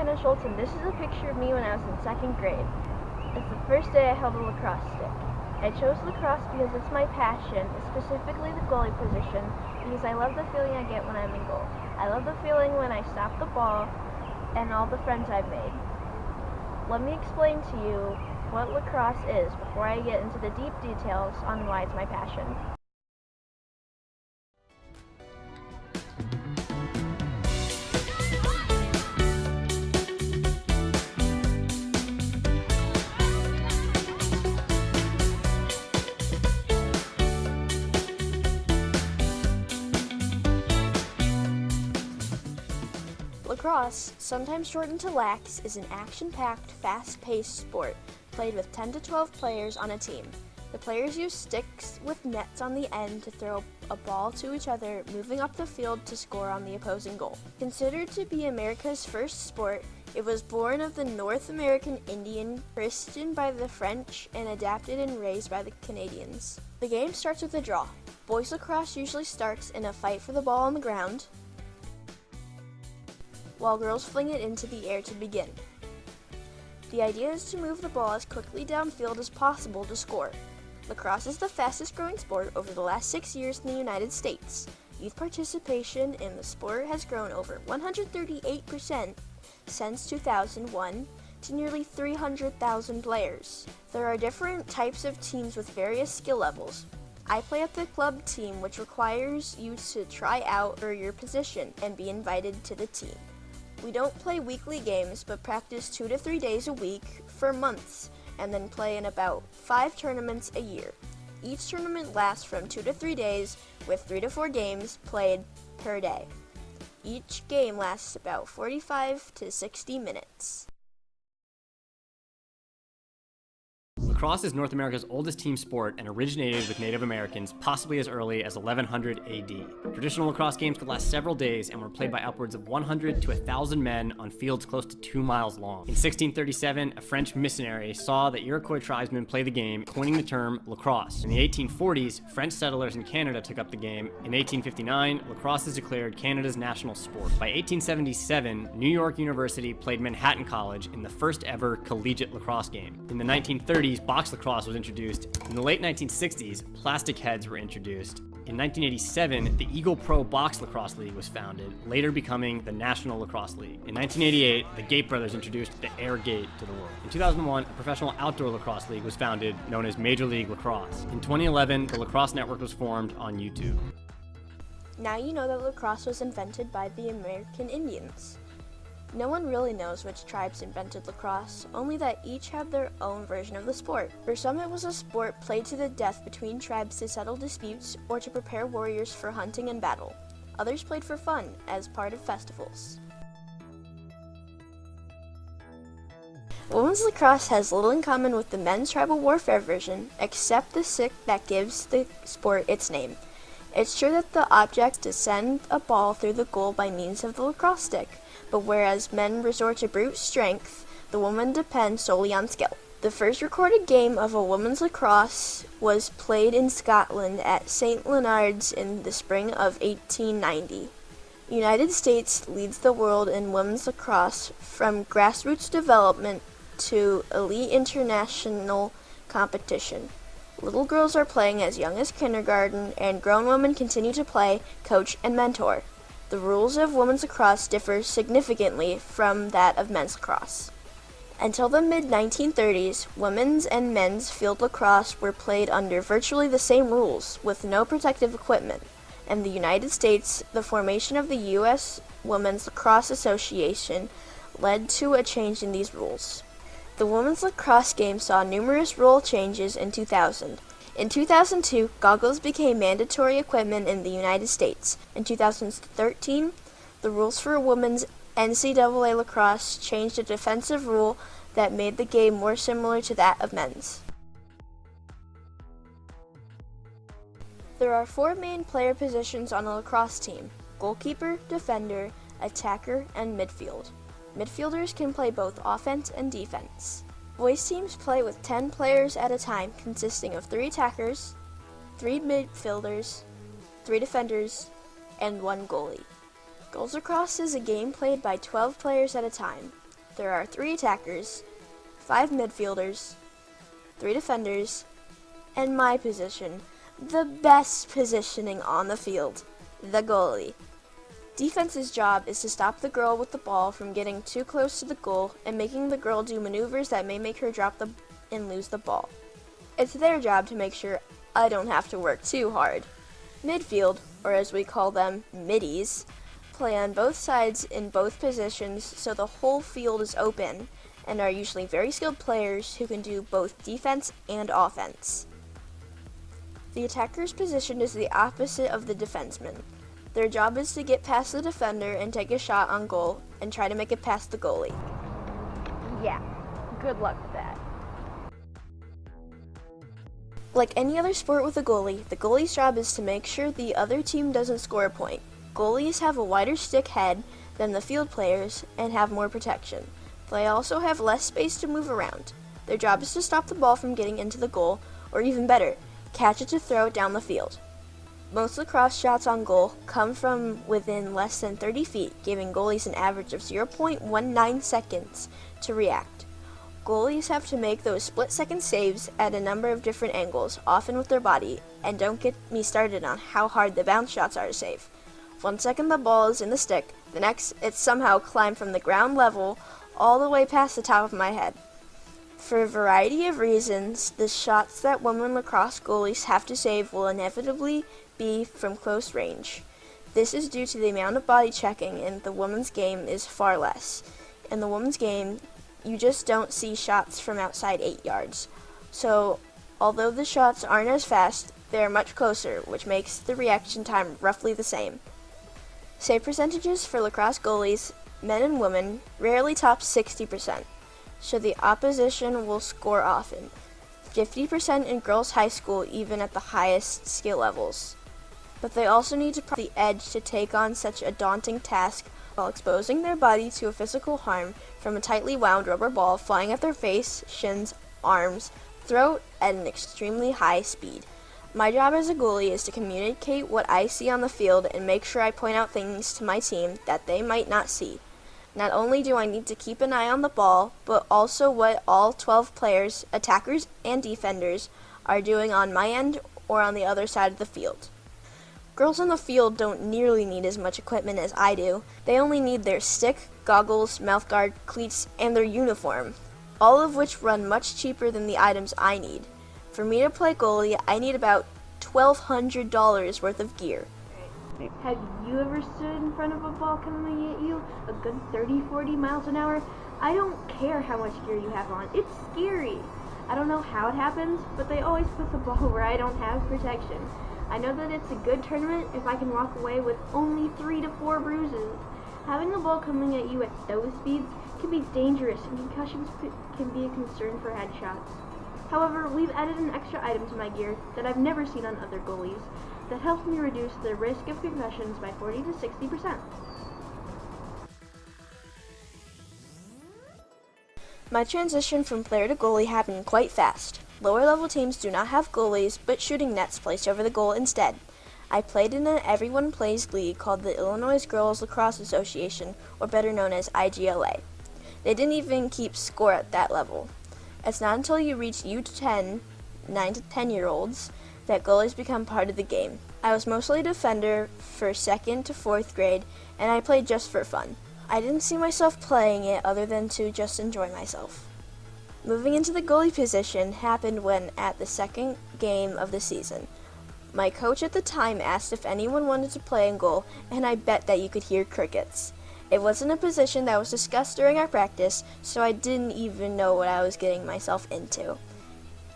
McKenna Schultz, and this is a picture of me when I was in 2nd grade. It's the first day I held a lacrosse stick. I chose lacrosse because it's my passion, specifically the goalie position, because I love the feeling I get when I'm in goal. I love the feeling when I stop the ball and all the friends I've made. Let me explain to you what lacrosse is before I get into the deep details on why it's my passion. Lacrosse, sometimes shortened to Lax, is an action-packed, fast-paced sport played with 10 to 12 players on a team. The players use sticks with nets on the end to throw a ball to each other, moving up the field to score on the opposing goal. Considered to be America's first sport, it was born of the North American Indian, christened by the French, and adapted and raised by the Canadians. The game starts with a draw. Boys lacrosse usually starts in a fight for the ball on the ground, while girls fling it into the air to begin. The idea is to move the ball as quickly downfield as possible to score. Lacrosse is the fastest growing sport over the last 6 years in the United States. Youth participation in the sport has grown over 138% since 2001 to nearly 300,000 players. There are different types of teams with various skill levels. I play at the club team, which requires you to try out for your position and be invited to the team. We don't play weekly games, but practice 2 to 3 days a week for months, and then play in about 5 tournaments a year. Each tournament lasts from 2 to 3 days, with 3 to 4 games played per day. Each game lasts about 45 to 60 minutes. Lacrosse is North America's oldest team sport and originated with Native Americans possibly as early as 1100 AD. Traditional lacrosse games could last several days and were played by upwards of 100 to 1,000 men on fields close to 2 miles long. In 1637, a French missionary saw the Iroquois tribesmen play the game, coining the term lacrosse. In the 1840s, French settlers in Canada took up the game. In 1859, lacrosse is declared Canada's national sport. By 1877, New York University played Manhattan College in the first ever collegiate lacrosse game. In the 1930s, box lacrosse was introduced. In the late 1960s, plastic heads were introduced. In 1987, the Eagle Pro Box Lacrosse League was founded, later becoming the National Lacrosse League. In 1988, the Gate brothers introduced the Air Gate to the world. In 2001, a professional outdoor lacrosse league was founded, known as Major League Lacrosse. In 2011, the Lacrosse Network was formed on YouTube. Now you know that lacrosse was invented by the American Indians. No one really knows which tribes invented lacrosse, only that each had their own version of the sport. For some, it was a sport played to the death between tribes to settle disputes or to prepare warriors for hunting and battle. Others played for fun, as part of festivals. Women's lacrosse has little in common with the men's tribal warfare version, except the stick that gives the sport its name. It's true that the object is to send a ball through the goal by means of the lacrosse stick, but whereas men resort to brute strength, the women depend solely on skill. The first recorded game of a women's lacrosse was played in Scotland at St. Leonard's in the spring of 1890. United States leads the world in women's lacrosse from grassroots development to elite international competition. Little girls are playing as young as kindergarten, and grown women continue to play, coach, and mentor. The rules of women's lacrosse differ significantly from that of men's lacrosse. Until the mid-1930s, women's and men's field lacrosse were played under virtually the same rules, with no protective equipment. In the United States, the formation of the U.S. Women's Lacrosse Association led to a change in these rules. The women's lacrosse game saw numerous rule changes in 2000. In 2002, goggles became mandatory equipment in the United States. In 2013, the rules for women's NCAA lacrosse changed a defensive rule that made the game more similar to that of men's. There are 4 main player positions on a lacrosse team: goalkeeper, defender, attacker, and midfield. Midfielders can play both offense and defense. Boys teams play with 10 players at a time, consisting of 3 attackers, 3 midfielders, 3 defenders, and 1 goalie. Girls lacrosse is a game played by 12 players at a time. there are 3 attackers, 5 midfielders, 3 defenders, and my position, the best positioning on the field, the goalie. Defense's job is to stop the girl with the ball from getting too close to the goal and making the girl do maneuvers that may make her drop and lose the ball. It's their job to make sure I don't have to work too hard. Midfield, or as we call them, middies, play on both sides in both positions so the whole field is open and are usually very skilled players who can do both defense and offense. The attacker's position is the opposite of the defenseman. Their job is to get past the defender and take a shot on goal and try to make it past the goalie. Yeah, good luck with that. Like any other sport with a goalie, the goalie's job is to make sure the other team doesn't score a point. Goalies have a wider stick head than the field players and have more protection. They also have less space to move around. Their job is to stop the ball from getting into the goal, or even better, catch it to throw it down the field. Most lacrosse shots on goal come from within less than 30 feet, giving goalies an average of 0.19 seconds to react. Goalies have to make those split-second saves at a number of different angles, often with their body, and don't get me started on how hard the bounce shots are to save. 1 second the ball is in the stick, the next it's somehow climbed from the ground level all the way past the top of my head. For a variety of reasons, the shots that women lacrosse goalies have to save will inevitably be from close range. This is due to the amount of body checking in the women's game is far less. In the women's game, you just don't see shots from outside 8 yards. So, although the shots aren't as fast, they are much closer, which makes the reaction time roughly the same. Save percentages for lacrosse goalies, men and women, rarely top 60%, so the opposition will score often. 50% in girls' high school, even at the highest skill levels. But they also need to the edge to take on such a daunting task while exposing their body to a physical harm from a tightly wound rubber ball flying at their face, shins, arms, throat at an extremely high speed. My job as a goalie is to communicate what I see on the field and make sure I point out things to my team that they might not see. Not only do I need to keep an eye on the ball, but also what all 12 players, attackers and defenders, are doing on my end or on the other side of the field. Girls on the field don't nearly need as much equipment as I do. They only need their stick, goggles, mouthguard, cleats, and their uniform, all of which run much cheaper than the items I need. For me to play goalie, I need about $1,200 worth of gear. Have you ever stood in front of a ball coming at you a good 30-40 miles an hour? I don't care how much gear you have on. It's scary. I don't know how it happens, but they always put the ball where I don't have protection. I know that it's a good tournament if I can walk away with only 3 to 4 bruises. Having a ball coming at you at those speeds can be dangerous, and concussions can be a concern for headshots. However, we've added an extra item to my gear that I've never seen on other goalies that helps me reduce the risk of concussions by 40 to 60%. My transition from player to goalie happened quite fast. Lower level teams do not have goalies, but shooting nets placed over the goal instead. I played in an everyone plays league called the Illinois Girls Lacrosse Association, or better known as IGLA. They didn't even keep score at that level. It's not until you reach U10, 9 to 10-year-olds, that goalies become part of the game. I was mostly a defender for 2nd to 4th grade, and I played just for fun. I didn't see myself playing it other than to just enjoy myself. Moving into the goalie position happened when, at the second game of the season, my coach at the time asked if anyone wanted to play in goal, and I bet that you could hear crickets. It wasn't a position that was discussed during our practice, so I didn't even know what I was getting myself into.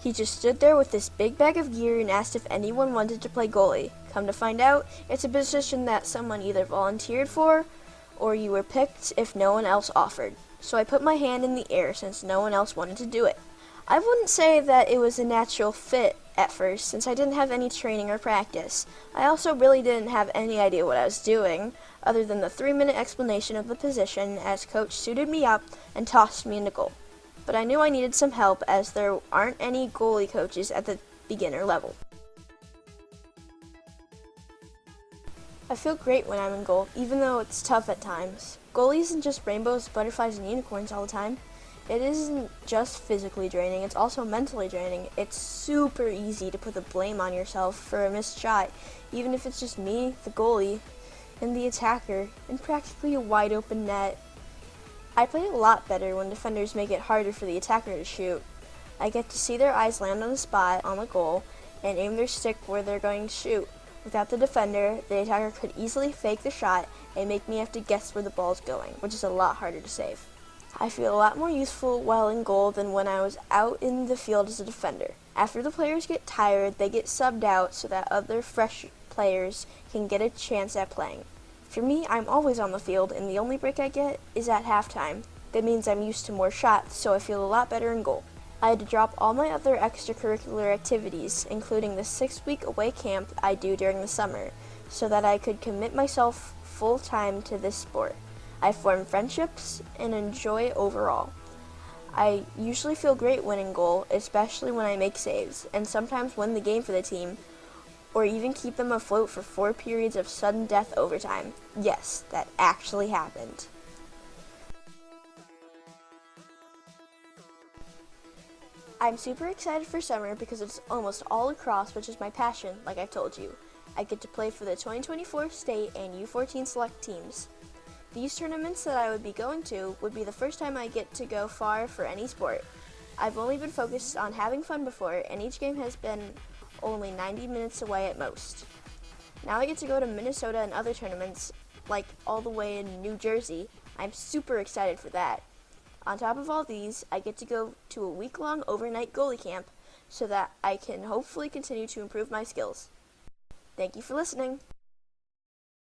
He just stood there with this big bag of gear and asked if anyone wanted to play goalie. Come to find out, it's a position that someone either volunteered for or you were picked if no one else offered. So I put my hand in the air since no one else wanted to do it. I wouldn't say that it was a natural fit at first since I didn't have any training or practice. I also really didn't have any idea what I was doing, other than the 3-minute explanation of the position as coach suited me up and tossed me into goal. But I knew I needed some help as there aren't any goalie coaches at the beginner level. I feel great when I'm in goal, even though it's tough at times. Goalie isn't just rainbows, butterflies, and unicorns all the time. It isn't just physically draining, it's also mentally draining. It's super easy to put the blame on yourself for a missed shot, even if it's just me, the goalie, and the attacker, and practically a wide open net. I play a lot better when defenders make it harder for the attacker to shoot. I get to see their eyes land on the spot on the goal and aim their stick where they're going to shoot. Without the defender, the attacker could easily fake the shot and make me have to guess where the ball's going, which is a lot harder to save. I feel a lot more useful while in goal than when I was out in the field as a defender. After the players get tired, they get subbed out so that other fresh players can get a chance at playing. For me, I'm always on the field, and the only break I get is at halftime. That means I'm used to more shots, so I feel a lot better in goal. I had to drop all my other extracurricular activities, including the 6-week away camp I do during the summer, so that I could commit myself full-time to this sport. I form friendships and enjoy overall. I usually feel great winning goal, especially when I make saves, and sometimes win the game for the team, or even keep them afloat for 4 periods of sudden death overtime. Yes, that actually happened. I'm super excited for summer because it's almost all lacrosse, which is my passion, like I've told you. I get to play for the 2024 state and U14 select teams. These tournaments that I would be going to would be the first time I get to go far for any sport. I've only been focused on having fun before, and each game has been only 90 minutes away at most. Now I get to go to Minnesota and other tournaments, like all the way in New Jersey. I'm super excited for that. On top of all these, I get to go to a week-long overnight goalie camp so that I can hopefully continue to improve my skills. Thank you for listening.